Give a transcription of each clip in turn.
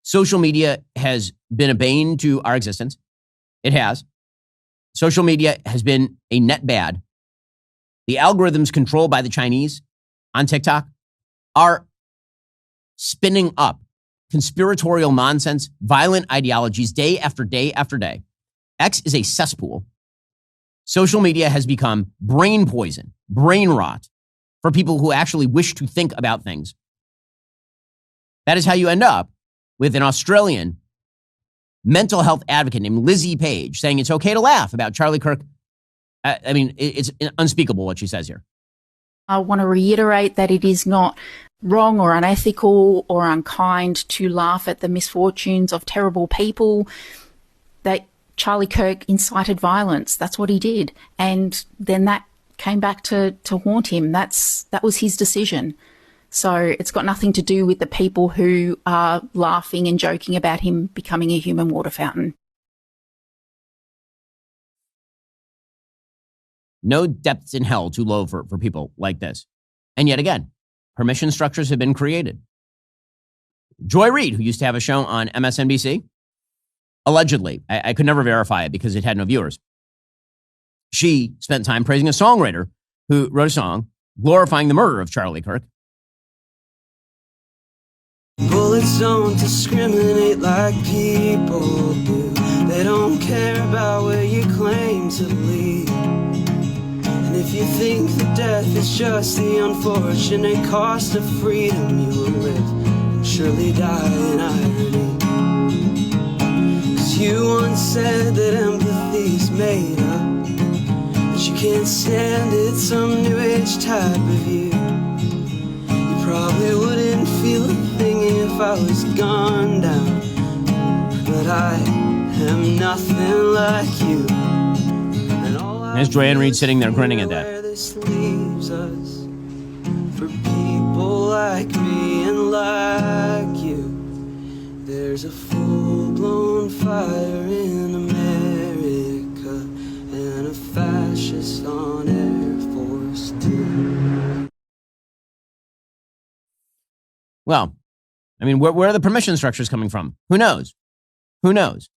social media has been a bane to our existence. It has. Social media has been a net bad. The algorithms controlled by the Chinese on TikTok are spinning up conspiratorial nonsense, violent ideologies day after day after day. X is a cesspool. Social media has become brain poison, brain rot for people who actually wish to think about things. That is how you end up with an Australian mental health advocate named Lizzie Page saying it's okay to laugh about Charlie Kirk. I mean, it's unspeakable what she says here. I want to reiterate that it is not wrong or unethical or unkind to laugh at the misfortunes of terrible people. That Charlie Kirk incited violence. That's what he did. And then that came back to haunt him. That was his decision. So it's got nothing to do with the people who are laughing and joking about him becoming a human water fountain. No depths in hell too low for people like this. And yet again, permission structures have been created. Joy Reid, who used to have a show on MSNBC, allegedly, I could never verify it because it had no viewers. She spent time praising a songwriter who wrote a song glorifying the murder of Charlie Kirk. Bullets don't discriminate like people do. They don't care about where you claim to lead. And if you think that death is just the unfortunate cost of freedom, you will live and surely die in irony. 'Cause you once said that empathy's made up, that you can't stand it, some new age type of you. You probably wouldn't feel a thing if I was gone down, but I am nothing like you. There's Joanne Reid sitting there grinning at that. Where this leaves us for people like me and like you. There's a full-blown fire in America and a fascist on Air Force Two. Well, I mean, where are the permission structures coming from? Who knows? Who knows?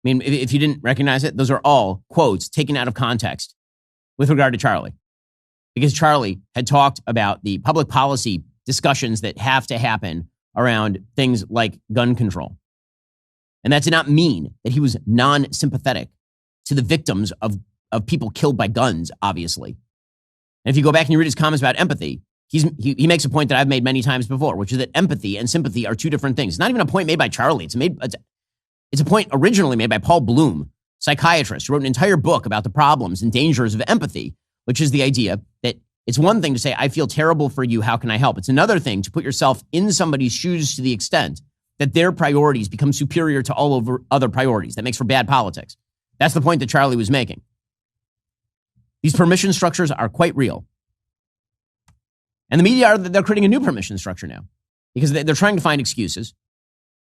I mean, if you didn't recognize it, those are all quotes taken out of context with regard to Charlie. Because Charlie had talked about the public policy discussions that have to happen around things like gun control. And that did not mean that he was non-sympathetic to the victims of people killed by guns, obviously. And if you go back and you read his comments about empathy, he makes a point that I've made many times before, which is that empathy and sympathy are two different things. It's not even a point made by Charlie. It's a point originally made by Paul Bloom, psychiatrist, who wrote an entire book about the problems and dangers of empathy, which is the idea that it's one thing to say, I feel terrible for you, how can I help? It's another thing to put yourself in somebody's shoes to the extent that their priorities become superior to all over other priorities. That makes for bad politics. That's the point that Charlie was making. These permission structures are quite real. And the media, they're creating a new permission structure now because they're trying to find excuses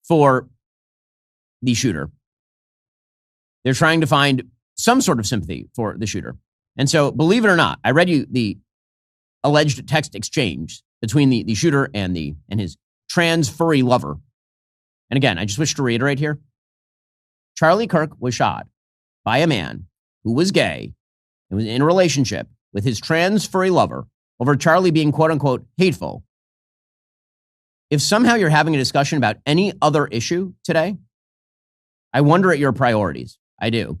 for the shooter. They're trying to find some sort of sympathy for the shooter. And so, believe it or not, I read you the alleged text exchange between the shooter and his trans furry lover. And again, I just wish to reiterate here. Charlie Kirk was shot by a man who was gay and was in a relationship with his trans furry lover over Charlie being quote unquote hateful. If somehow you're having a discussion about any other issue today, I wonder at your priorities. I do.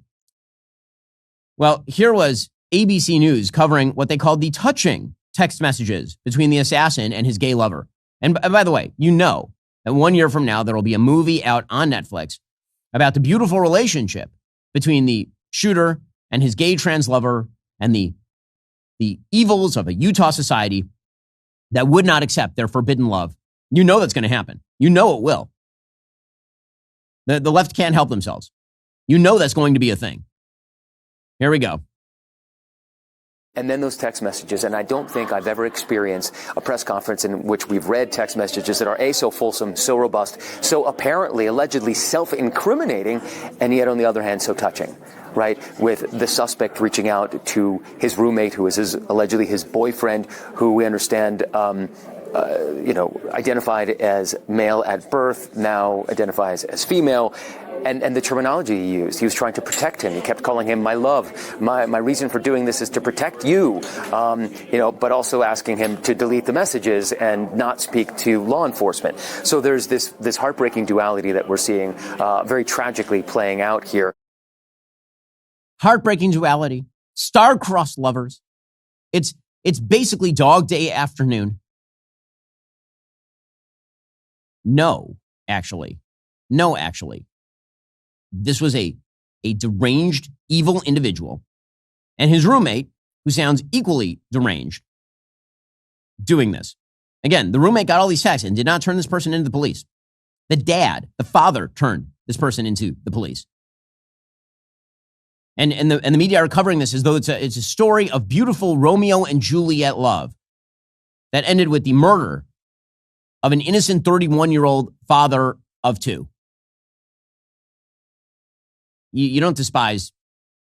Well, here was ABC News covering what they called the touching text messages between the assassin and his gay lover. And by the way, you know that 1 year from now, there will be a movie out on Netflix about the beautiful relationship between the shooter and his gay trans lover and the evils of a Utah society that would not accept their forbidden love. You know that's going to happen. You know it will. The left can't help themselves. You know that's going to be a thing. Here we go. And then those text messages, and I don't think I've ever experienced a press conference in which we've read text messages that are so fulsome, so robust, so apparently, allegedly self-incriminating, and yet on the other hand, so touching, right? With the suspect reaching out to his roommate, who is allegedly his boyfriend, who we understand identified as male at birth, now identifies as female. And the terminology he used, he was trying to protect him. He kept calling him my love. My reason for doing this is to protect you, but also asking him to delete the messages and not speak to law enforcement. So there's this heartbreaking duality that we're seeing very tragically playing out here. Heartbreaking duality, star-crossed lovers. It's basically Dog Day afternoon. No, actually. This was a deranged, evil individual and his roommate, who sounds equally deranged, doing this. Again, the roommate got all these texts and did not turn this person into the police. The father turned this person into the police. And the media are covering this as though it's a story of beautiful Romeo and Juliet love that ended with the murder of an innocent 31-year-old father of two. You don't despise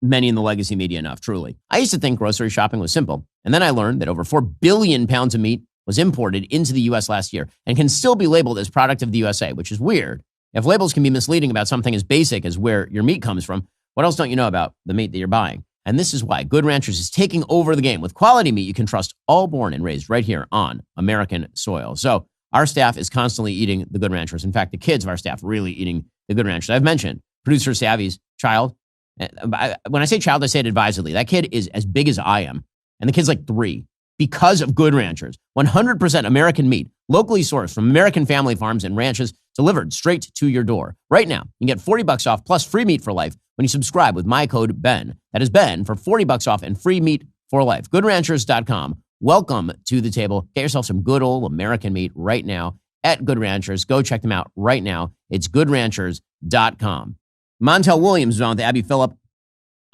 many in the legacy media enough, truly. I used to think grocery shopping was simple, and then I learned that over 4 billion pounds of meat was imported into the U.S. last year and can still be labeled as product of the USA, which is weird. If labels can be misleading about something as basic as where your meat comes from, what else don't you know about the meat that you're buying? And this is why Good Ranchers is taking over the game with quality meat you can trust, all born and raised right here on American soil. So our staff is constantly eating the Good Ranchers. In fact, the kids of our staff really eating the Good Ranchers. I've mentioned producer Savvy's child. When I say child, I say it advisedly. That kid is as big as I am, and the kid's like 3 because of Good Ranchers. 100% American meat, locally sourced from American family farms and ranches, delivered straight to your door. Right now, you can get $40 off plus free meat for life when you subscribe with my code BEN. That is BEN for $40 off and free meat for life. GoodRanchers.com. Welcome to the table. Get yourself some good old American meat right now at Good Ranchers. Go check them out right now. It's GoodRanchers.com. Montel Williams was on with Abby Phillip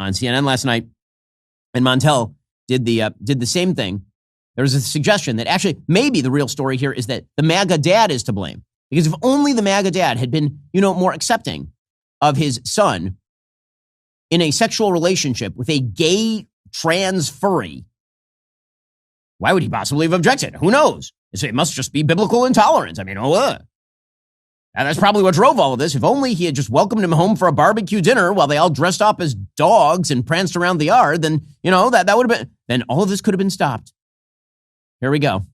on CNN last night, and Montel did the same thing. There was a suggestion that actually maybe the real story here is that the MAGA dad is to blame, because if only the MAGA dad had been, more accepting of his son in a sexual relationship with a gay trans furry, why would he possibly have objected? Who knows? It must just be biblical intolerance. And that's probably what drove all of this. If only he had just welcomed him home for a barbecue dinner while they all dressed up as dogs and pranced around the yard, then, that would have been, then all of this could have been stopped. Here we go.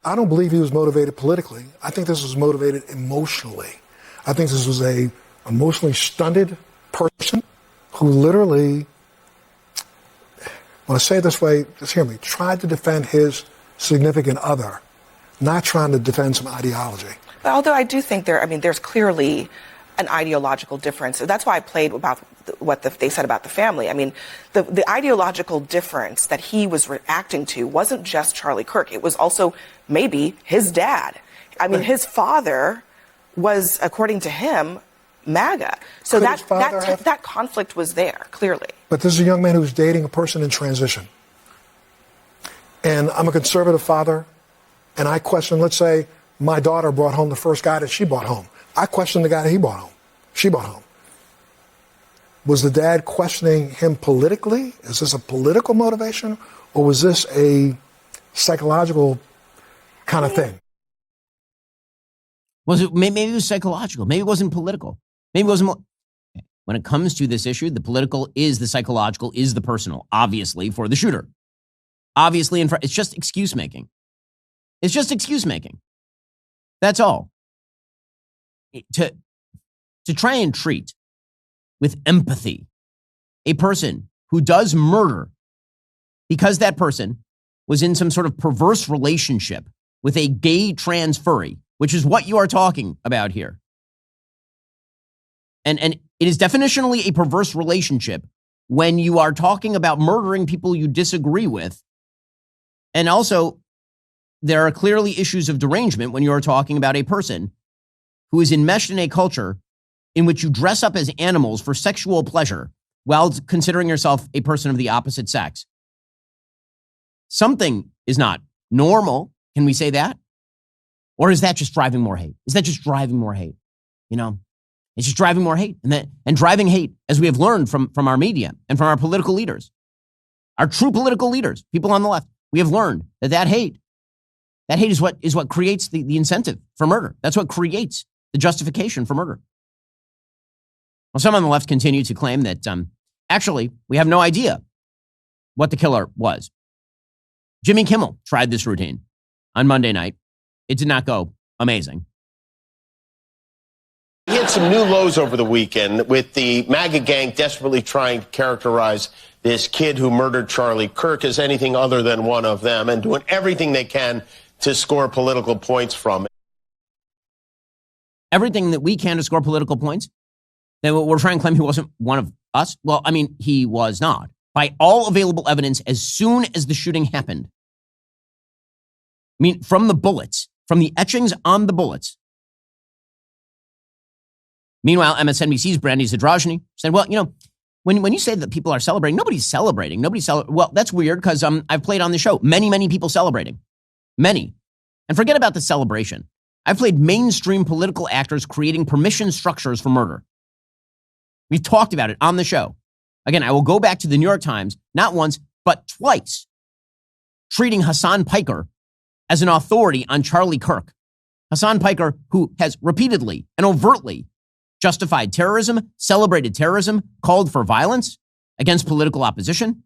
I don't believe he was motivated politically. I think this was motivated emotionally. I think this was a emotionally stunted person who literally, when I say it this way, just hear me, tried to defend his significant other, not trying to defend some ideology. Although I do think there's clearly an ideological difference. That's why I played about what they said about the family. The ideological difference that he was reacting to wasn't just Charlie Kirk. It was also maybe his dad. His father was, according to him, MAGA. So that conflict was there, clearly. But this is a young man who was dating a person in transition. And I'm a conservative father, and I question, let's say, my daughter brought home the first guy that she brought home. I questioned the guy that she brought home. Was the dad questioning him politically? Is this a political motivation? Or was this a psychological kind of thing? Maybe it was psychological. Maybe it wasn't political. Maybe it wasn't. When it comes to this issue, the political is the psychological, is the personal, obviously, for the shooter. Obviously, it's just excuse making. It's just excuse making. That's all. To try and treat with empathy a person who does murder because that person was in some sort of perverse relationship with a gay trans furry, which is what you are talking about here. And it is definitionally a perverse relationship when you are talking about murdering people you disagree with. And also, there are clearly issues of derangement when you are talking about a person who is enmeshed in a culture in which you dress up as animals for sexual pleasure while considering yourself a person of the opposite sex. Something is not normal. Can we say that? Or is that just driving more hate? Is that just driving more hate? It's just driving more hate. And driving hate, as we have learned from our media and from our political leaders, our true political leaders, people on the left, we have learned that hate That hate is what creates the incentive for murder. That's what creates the justification for murder. Well, some on the left continue to claim that actually we have no idea what the killer was. Jimmy Kimmel tried this routine on Monday night. It did not go amazing. He had some new lows over the weekend with the MAGA gang desperately trying to characterize this kid who murdered Charlie Kirk as anything other than one of them and doing everything they can to score political points from it. Everything that we can to score political points? Then we're trying to claim he wasn't one of us? Well, I mean, he was not. By all available evidence, as soon as the shooting happened. I mean, from the bullets, from the etchings on the bullets. Meanwhile, MSNBC's Brandy Zadrozhny said, well, you know, when you say that people are celebrating, nobody's celebrating. Well, that's weird because I've played on the show many people celebrating. Many. And forget about the celebration. I've played mainstream political actors creating permission structures for murder. We've talked about it on the show. Again, I will go back to the New York Times, not once, but twice, treating Hassan Piker as an authority on Charlie Kirk. Hassan Piker, who has repeatedly and overtly justified terrorism, celebrated terrorism, called for violence against political opposition.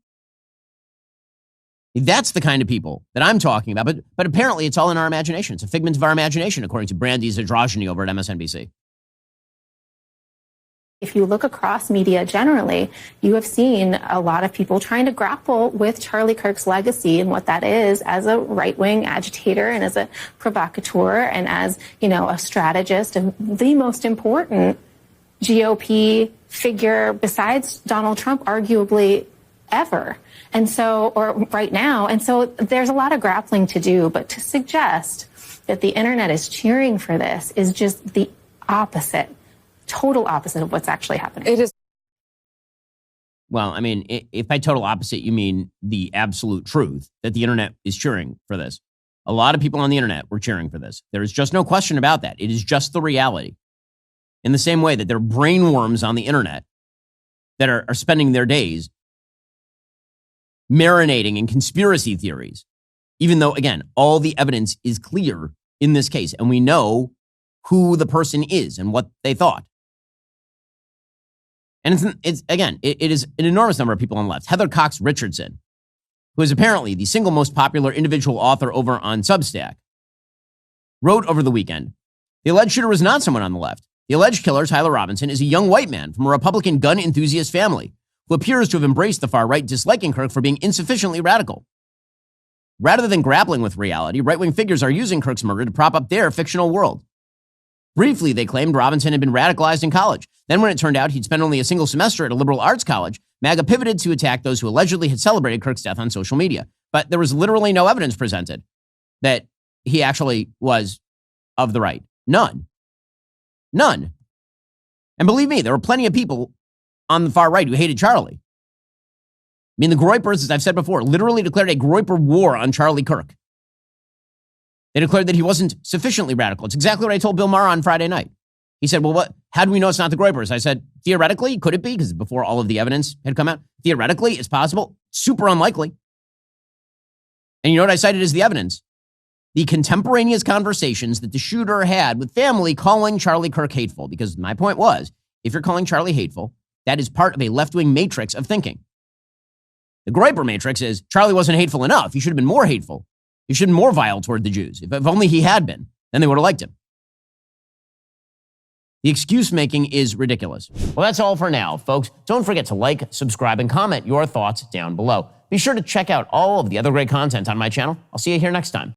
That's the kind of people that I'm talking about. But apparently it's all in our imagination. It's a figment of our imagination, according to Brandy Zadrozhny over at MSNBC. If you look across media generally, you have seen a lot of people trying to grapple with Charlie Kirk's legacy and what that is as a right-wing agitator and as a provocateur and as, you know, a strategist and the most important GOP figure besides Donald Trump, arguably ever. And so, or right now. And so there's a lot of grappling to do, but to suggest that the internet is cheering for this is just the opposite. Total opposite of what's actually happening. It is. Well, I mean, if by total opposite, you mean the absolute truth that the internet is cheering for this. A lot of people on the internet were cheering for this. There is just no question about that. It is just the reality. In the same way that there are brainworms on the internet that are spending their days marinating in conspiracy theories, even though, again, all the evidence is clear in this case, and we know who the person is and what they thought. And it is an enormous number of people on the left. Heather Cox Richardson, who is apparently the single most popular individual author over on Substack, wrote over the weekend, the alleged shooter was not someone on the left. The alleged killer, Tyler Robinson, is a young white man from a Republican gun enthusiast family who appears to have embraced the far right, disliking Kirk for being insufficiently radical. Rather than grappling with reality, right-wing figures are using Kirk's murder to prop up their fictional world. Briefly, they claimed Robinson had been radicalized in college. Then when it turned out he'd spent only a single semester at a liberal arts college, MAGA pivoted to attack those who allegedly had celebrated Kirk's death on social media. But there was literally no evidence presented that he actually was of the right. None. None. And believe me, there were plenty of people on the far right who hated Charlie. I mean, the Groypers, as I've said before, literally declared a Groyper war on Charlie Kirk. They declared that he wasn't sufficiently radical. It's exactly what I told Bill Maher on Friday night. He said, well, how do we know it's not the Groypers? I said, theoretically, could it be? Because before all of the evidence had come out, theoretically, it's possible. Super unlikely. And you know what I cited as the evidence? The contemporaneous conversations that the shooter had with family calling Charlie Kirk hateful. Because my point was, if you're calling Charlie hateful, that is part of a left-wing matrix of thinking. The Groyper matrix is Charlie wasn't hateful enough. He should have been more hateful. He should have been more vile toward the Jews. If only he had been, then they would have liked him. The excuse making is ridiculous. Well, that's all for now, folks. Don't forget to like, subscribe, and comment your thoughts down below. Be sure to check out all of the other great content on my channel. I'll see you here next time.